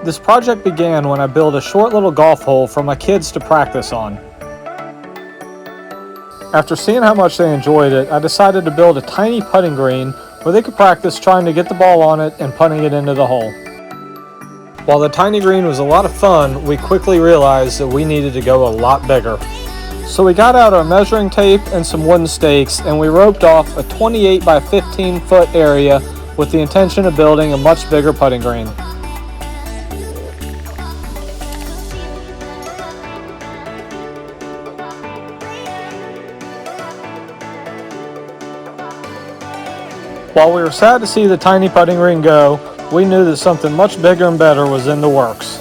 This project began when I built a short little golf hole for my kids to practice on. After seeing how much they enjoyed it, I decided to build a tiny putting green where they could practice trying to get the ball on it and putting it into the hole. While the tiny green was a lot of fun, we quickly realized that we needed to go a lot bigger. So we got out our measuring tape and some wooden stakes and we roped off a 28 by 15 foot area with the intention of building a much bigger putting green. While we were sad to see the tiny putting green go, we knew that something much bigger and better was in the works.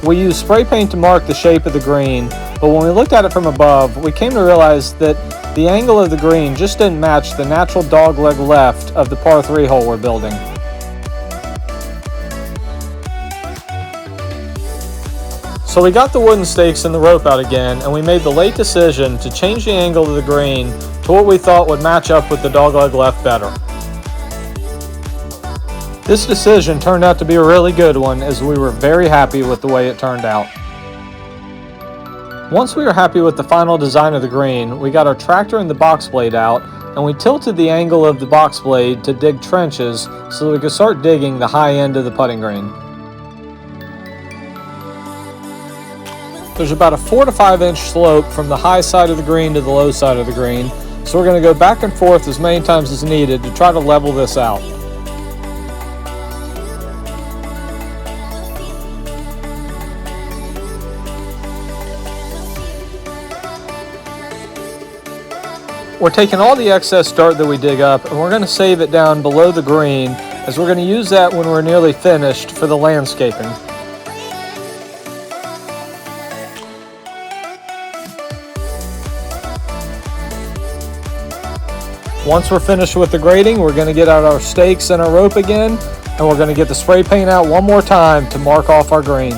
We used spray paint to mark the shape of the green, but when we looked at it from above, we came to realize that the angle of the green just didn't match the natural dogleg left of the par 3 hole we're building. So we got the wooden stakes and the rope out again, and we made the late decision to change the angle of the green to what we thought would match up with the dogleg left better. This decision turned out to be a really good one, as we were very happy with the way it turned out. Once we were happy with the final design of the green, we got our tractor and the box blade out, and we tilted the angle of the box blade to dig trenches so that we could start digging the high end of the putting green. There's about a 4 to 5 inch slope from the high side of the green to the low side of the green, so we're going to go back and forth as many times as needed to try to level this out. We're taking all the excess dirt that we dig up and we're going to save it down below the green, as we're going to use that when we're nearly finished for the landscaping. Once we're finished with the grading, we're going to get out our stakes and our rope again, and we're going to get the spray paint out one more time to mark off our green.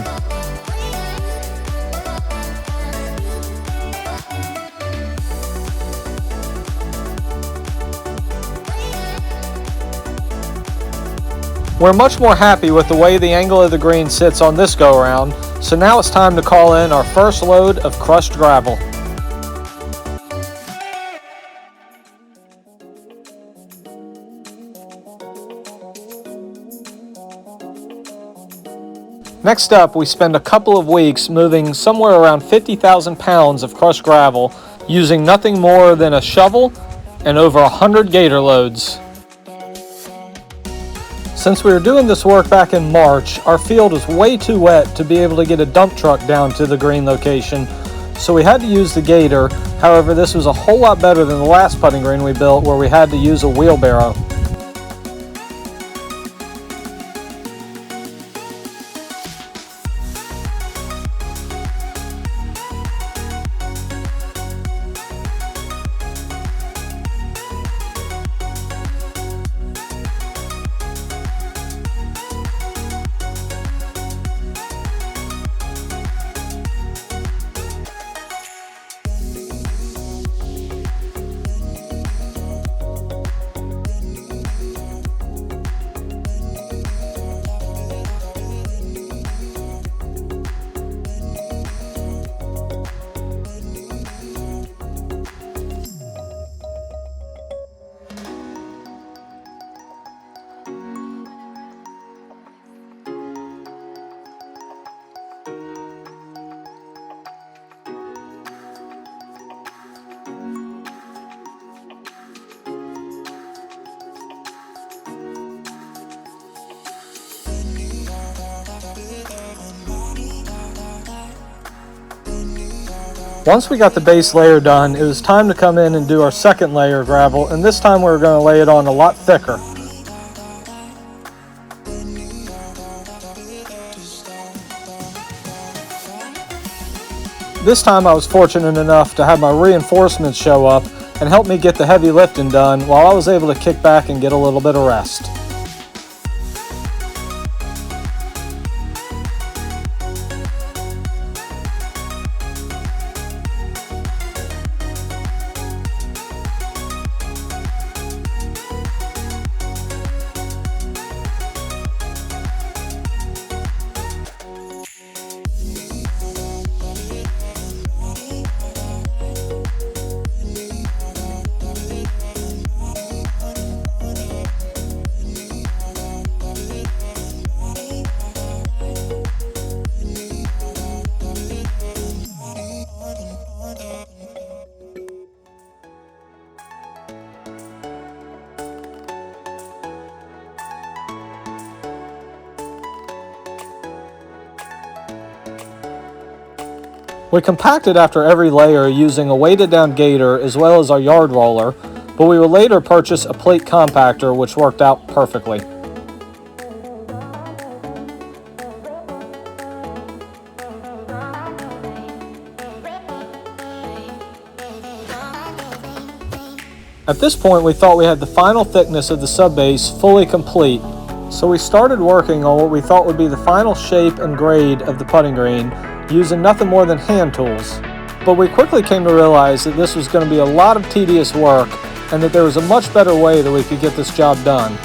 We're much more happy with the way the angle of the green sits on this go-around, so now it's time to call in our first load of crushed gravel. Next up, we spend a couple of weeks moving somewhere around 50,000 pounds of crushed gravel using nothing more than a shovel and over 100 gator loads. Since we were doing this work back in March, our field was way too wet to be able to get a dump truck down to the green location, so we had to use the gator. However, this was a whole lot better than the last putting green we built where we had to use a wheelbarrow. Once we got the base layer done, it was time to come in and do our second layer of gravel, and this time we were going to lay it on a lot thicker. This time I was fortunate enough to have my reinforcements show up and help me get the heavy lifting done while I was able to kick back and get a little bit of rest. We compacted after every layer using a weighted down gator as well as our yard roller, but we would later purchase a plate compactor which worked out perfectly. At this point, we thought we had the final thickness of the subbase fully complete, so we started working on what we thought would be the final shape and grade of the putting green using nothing more than hand tools. But we quickly came to realize that this was going to be a lot of tedious work and that there was a much better way that we could get this job done.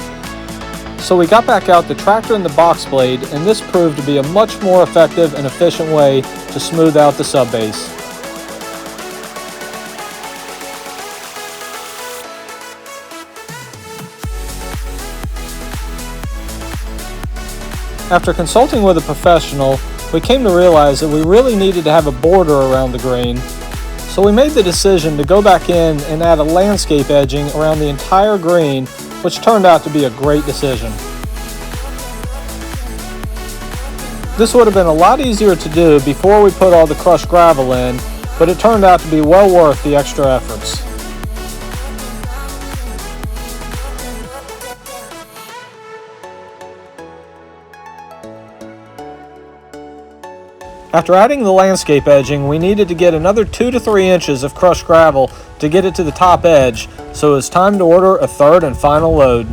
So we got back out the tractor and the box blade, and this proved to be a much more effective and efficient way to smooth out the subbase. After consulting with a professional, we came to realize that we really needed to have a border around the green, so we made the decision to go back in and add a landscape edging around the entire green, which turned out to be a great decision. This would have been a lot easier to do before we put all the crushed gravel in, but it turned out to be well worth the extra efforts. After adding the landscape edging, we needed to get another 2 to 3 inches of crushed gravel to get it to the top edge, so it was time to order a third and final load.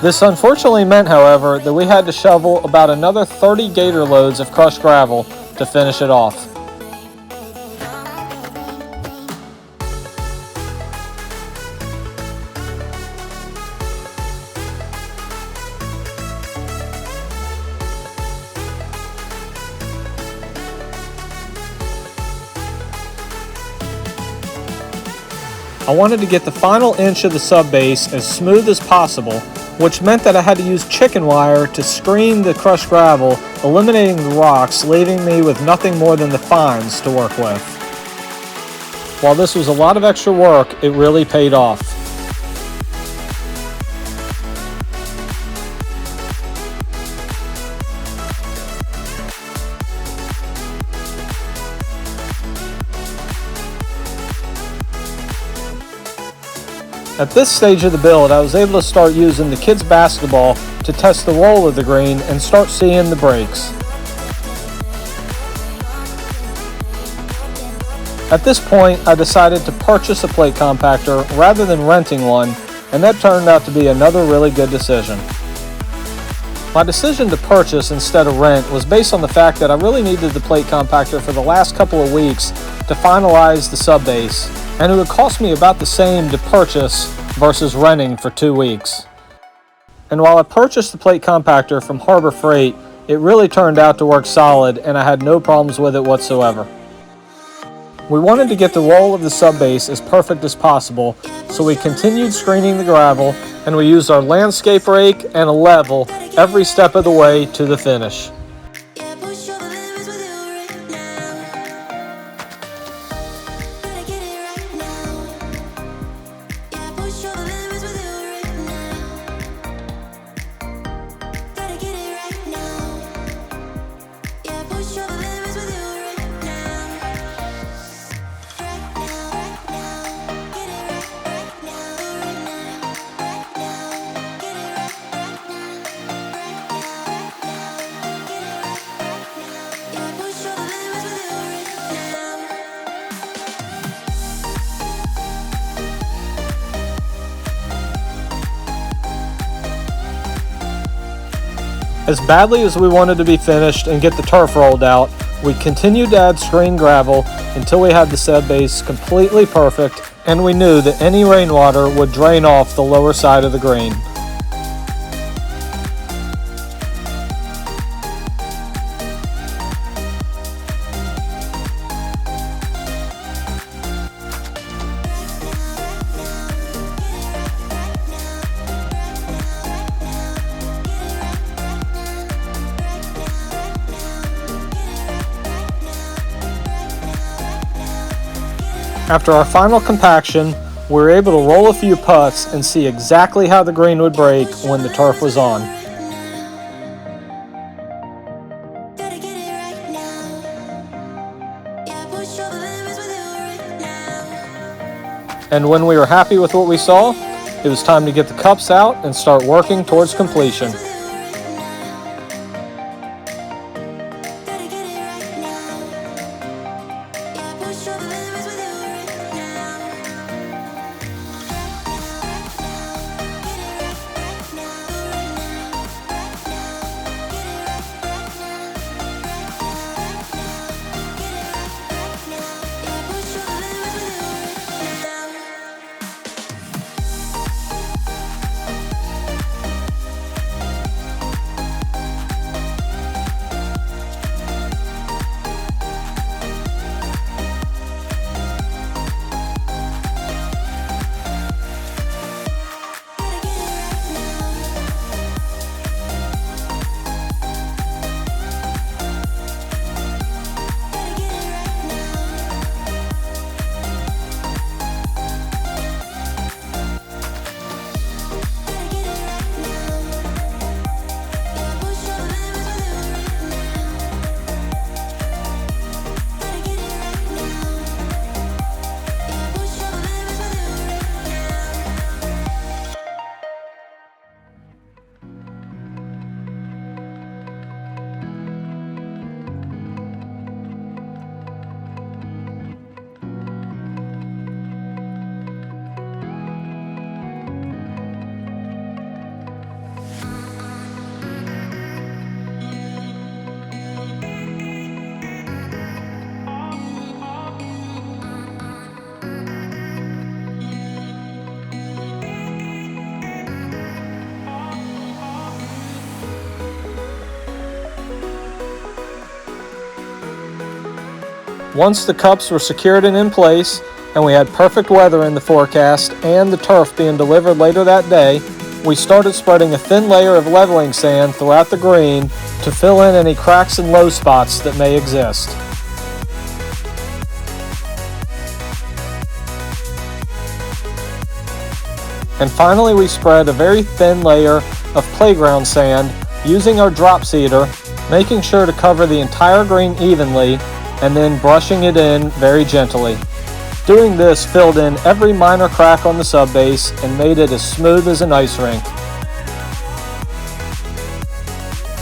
This unfortunately meant, however, that we had to shovel about another 30 gator loads of crushed gravel to finish it off. I wanted to get the final inch of the subbase as smooth as possible, which meant that I had to use chicken wire to screen the crushed gravel, eliminating the rocks, leaving me with nothing more than the fines to work with. While this was a lot of extra work, it really paid off. At this stage of the build, I was able to start using the kids' basketball to test the roll of the green and start seeing the breaks. At this point, I decided to purchase a plate compactor rather than renting one, and that turned out to be another really good decision. My decision to purchase instead of rent was based on the fact that I really needed the plate compactor for the last couple of weeks to finalize the subbase, and it would cost me about the same to purchase versus renting for 2 weeks. And while I purchased the plate compactor from Harbor Freight, it really turned out to work solid and I had no problems with it whatsoever. We wanted to get the roll of the subbase as perfect as possible, so we continued screening the gravel and we used our landscape rake and a level every step of the way to the finish. As badly as we wanted to be finished and get the turf rolled out, we continued to add screen gravel until we had the subbase completely perfect and we knew that any rainwater would drain off the lower side of the green. After our final compaction, we were able to roll a few putts and see exactly how the green would break when the turf was on. And when we were happy with what we saw, it was time to get the cups out and start working towards completion. Once the cups were secured and in place, and we had perfect weather in the forecast and the turf being delivered later that day, we started spreading a thin layer of leveling sand throughout the green to fill in any cracks and low spots that may exist. And finally, we spread a very thin layer of playground sand using our drop seeder, making sure to cover the entire green evenly and then brushing it in very gently. Doing this filled in every minor crack on the subbase and made it as smooth as an ice rink.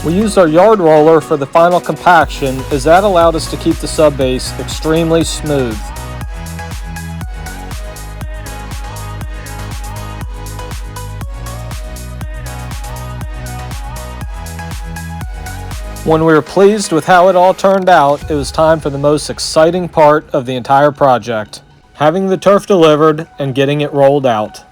We used our yard roller for the final compaction, as that allowed us to keep the subbase extremely smooth. When we were pleased with how it all turned out, it was time for the most exciting part of the entire project: having the turf delivered and getting it rolled out.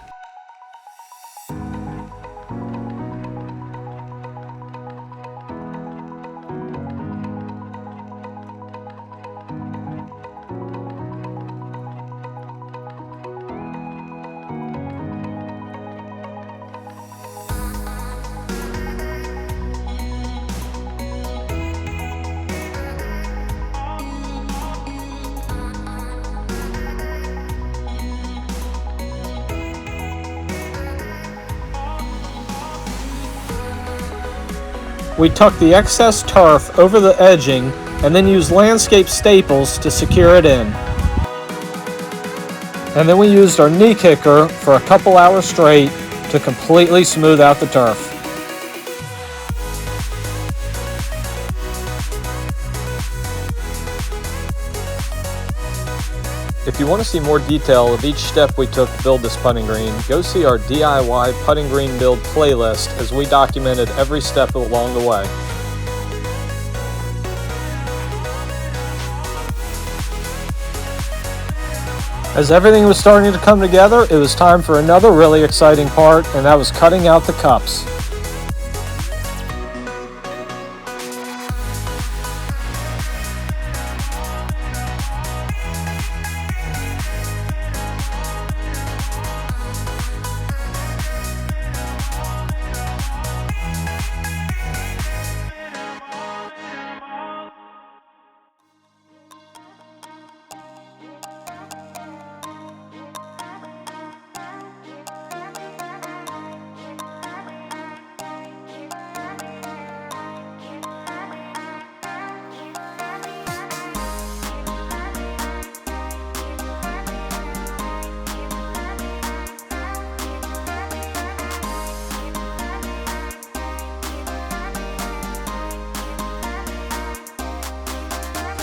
We tucked the excess turf over the edging and then used landscape staples to secure it in. And then we used our knee kicker for a couple hours straight to completely smooth out the turf. If you want to see more detail of each step we took to build this putting green, go see our DIY putting green build playlist, as we documented every step along the way. As everything was starting to come together, it was time for another really exciting part, and that was cutting out the cups.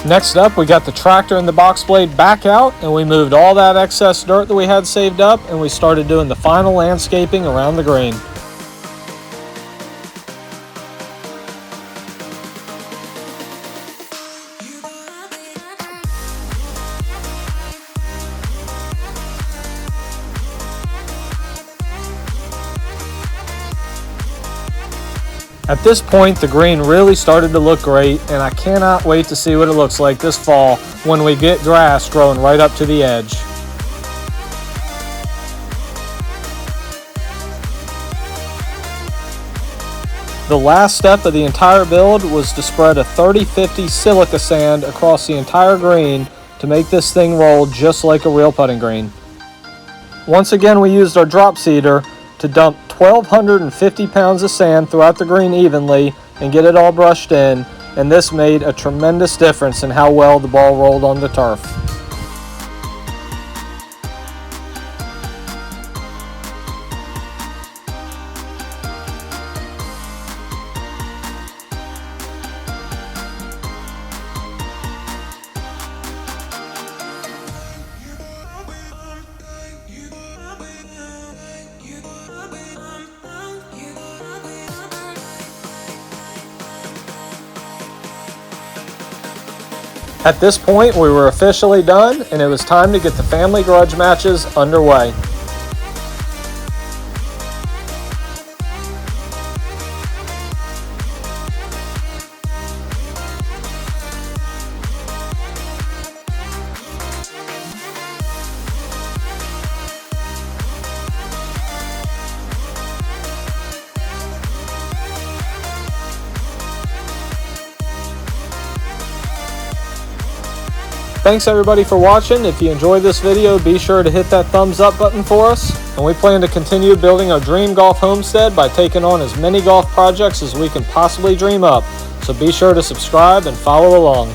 Next up, we got the tractor and the box blade back out, and we moved all that excess dirt that we had saved up, and we started doing the final landscaping around the green. At this point, the green really started to look great, and I cannot wait to see what it looks like this fall when we get grass growing right up to the edge. The last step of the entire build was to spread a 30-50 silica sand across the entire green to make this thing roll just like a real putting green. Once again, we used our drop seeder to dump 1,250 pounds of sand throughout the green evenly and get it all brushed in, and this made a tremendous difference in how well the ball rolled on the turf. At this point, we were officially done, and it was time to get the family grudge matches underway. Thanks everybody for watching. If you enjoyed this video, be sure to hit that thumbs up button for us. And we plan to continue building our dream golf homestead by taking on as many golf projects as we can possibly dream up. So be sure to subscribe and follow along.